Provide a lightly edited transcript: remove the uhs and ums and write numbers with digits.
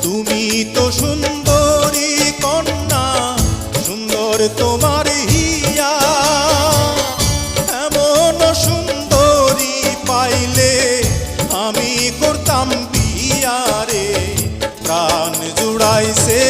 তুমি তো সুন্দরী কন্যা, সুন্দর তোমার হিয়া, এমন সুন্দরী পাইলে আমি করতাম বিয়া রে। প্রাণ জুড়াইছে